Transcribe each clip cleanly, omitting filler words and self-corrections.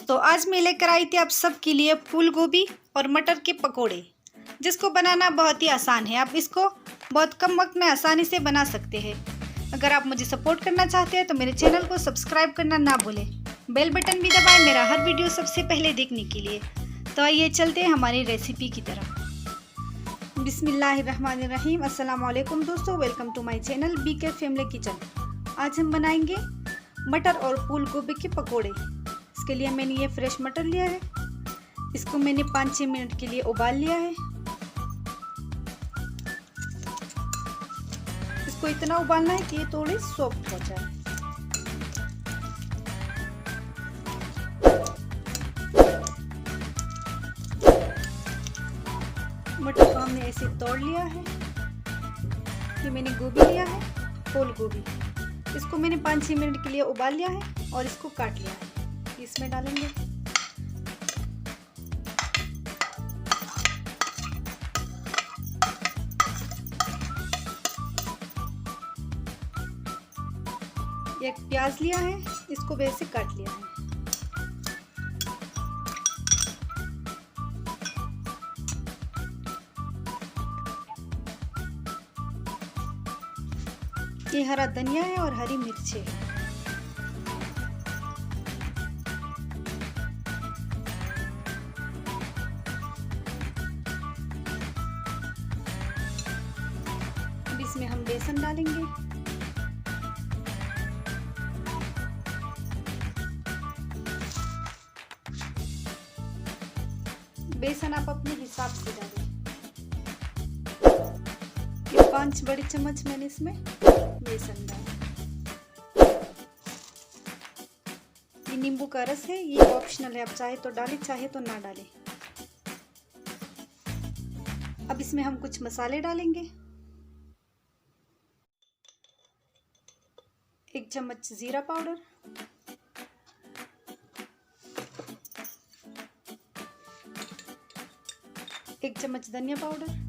दोस्तों, आज मैं लेकर आई थी आप सबके लिए फूल गोभी और मटर के पकोड़े, जिसको बनाना बहुत ही आसान है। आप इसको बहुत कम वक्त में आसानी से बना सकते हैं। अगर आप मुझे सपोर्ट करना चाहते हैं तो मेरे चैनल को सब्सक्राइब करना ना भूलें। बेल बटन भी दबाएं मेरा हर वीडियो सबसे पहले देखने के लिए। तो आइए चलते हैं हमारी रेसिपी की तरफ। बिस्मिल्लाहिर्रहमानिर्रहीम। अस्सलाम वालेकुम दोस्तों, welcome to my channel BK family kitchen. आज हम बनाएंगे मटर और फूल गोभी के पकोड़े। इसके लिए मैंने ये फ्रेश मटर लिया है। इसको मैंने 5-6 मिनट के लिए उबाल लिया है। इसको इतना उबालना है कि ये थोड़े सॉफ्ट हो जाए। मटर को हमने ऐसे तोड़ लिया है। ये मैंने गोभी लिया है, फूल गोभी। इसको मैंने 5-6 मिनट के लिए उबाल लिया है और इसको काट लिया है। इसमें डालेंगे एक प्याज लिया है, इसको वैसे काट लिया है। ये हरा धनिया है और हरी मिर्च है। अब इसमें हम बेसन डालेंगे। बेसन आप अपने हिसाब से डालें। ये 5 बड़े चम्मच मैंने इसमें बेसन डाला। ये नींबू का रस है, ये ऑप्शनल है, आप चाहे तो डालें चाहे तो ना डालें। अब इसमें हम कुछ मसाले डालेंगे। 1 चम्मच जीरा पाउडर, 1 चम्मच धनिया पाउडर,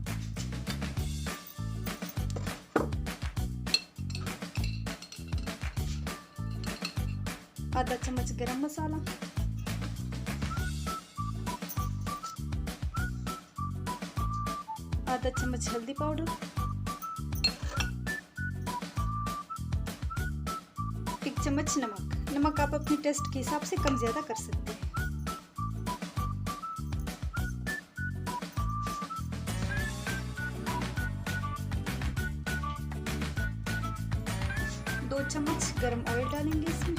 1/2 चम्मच गरम मसाला, 1/2 चम्मच हल्दी पाउडर, 1 चम्मच नमक। नमक आप अपने टेस्ट के हिसाब से कम ज़्यादा कर सकते हैं। दो चम्मच गरम ऑयल डालेंगे इसमें।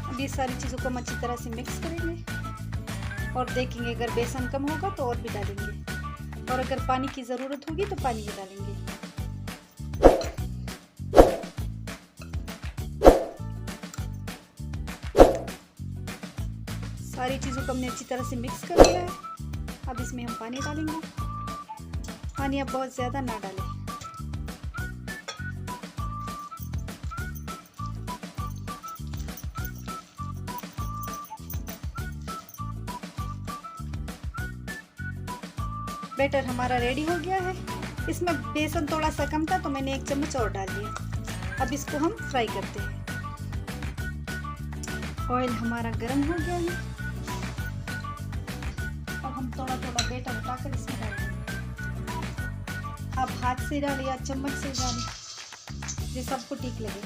अब ये सारी चीज़ों को हम अच्छी तरह से मिक्स करेंगे और देखेंगे अगर बेसन कम होगा तो और भी डालेंगे, और अगर पानी की ज़रूरत होगी तो पानी भी डालेंगे। सारी चीज़ों को हमने अच्छी तरह से मिक्स कर लिया है। अब इसमें हम पानी डालेंगे। पानी आप बहुत ज़्यादा ना डालें। बैटर हमारा रेडी हो गया है। इसमें बेसन थोड़ा सा कम था तो मैंने 1 चम्मच और डाल दिया। अब इसको हम फ्राई करते हैं। ऑयल हमारा गर्म हो गया है। अब हम थोड़ा थोड़ा बैटर उठाकर इसमें डालेंगे। आप हाथ से डालें या चम्मच से डालें, जैसा आपको ठीक लगे।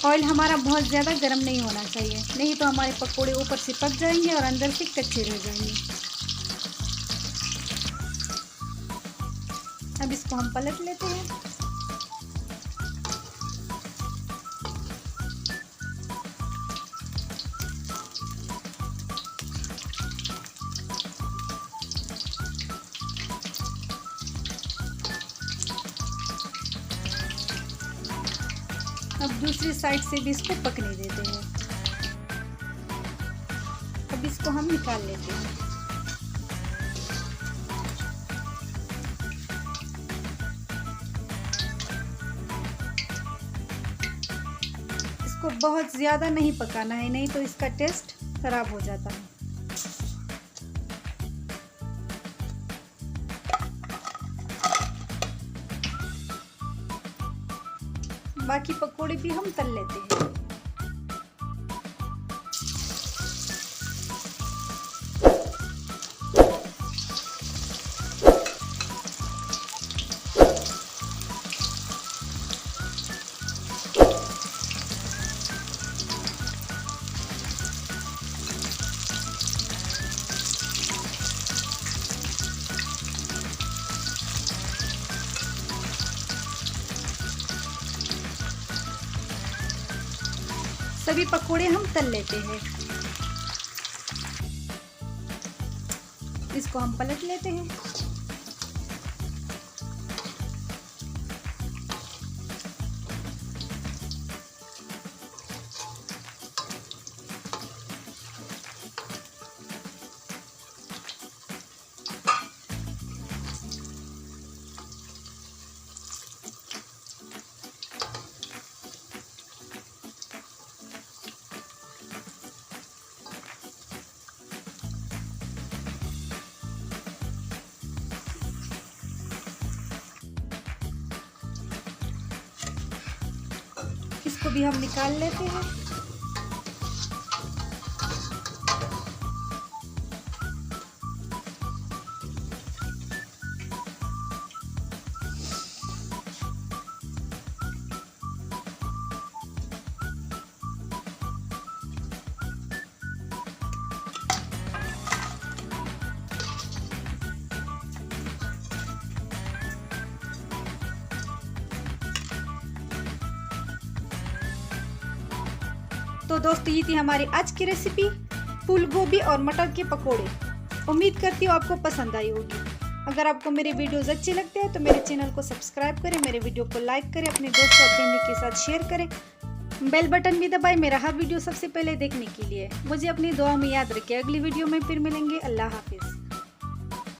ऑयल हमारा बहुत ज़्यादा गर्म नहीं होना चाहिए, नहीं तो हमारे पकोड़े ऊपर से पक जाएंगे और अंदर से कच्चे रह जाएंगे। अब इसको हम पलट लेते हैं। अब दूसरी साइड से भी इसको पकने देते हैं। अब इसको हम निकाल लेते हैं। इसको बहुत ज़्यादा नहीं पकाना है, नहीं तो इसका टेस्ट खराब हो जाता है। बाकी पकोड़े भी हम तल लेते हैं। सभी पकोड़े हम तल लेते हैं। इसको हम पलट लेते हैं। इसको भी हम निकाल लेते हैं। तो दोस्तों ये थी हमारी आज की रेसिपी फूल गोभी और मटर के पकोड़े। उम्मीद करती हूँ आपको पसंद आई होगी। अगर आपको मेरे वीडियोस अच्छे लगते हैं तो मेरे चैनल को सब्सक्राइब करें, मेरे वीडियो को लाइक करें, अपने दोस्तों और फैमिली के साथ शेयर करें, बेल बटन भी दबाएं मेरा हर वीडियो सबसे पहले देखने के लिए। मुझे अपनी दुआ में याद रखें। अगली वीडियो में फिर मिलेंगे। अल्लाह हाफिज़।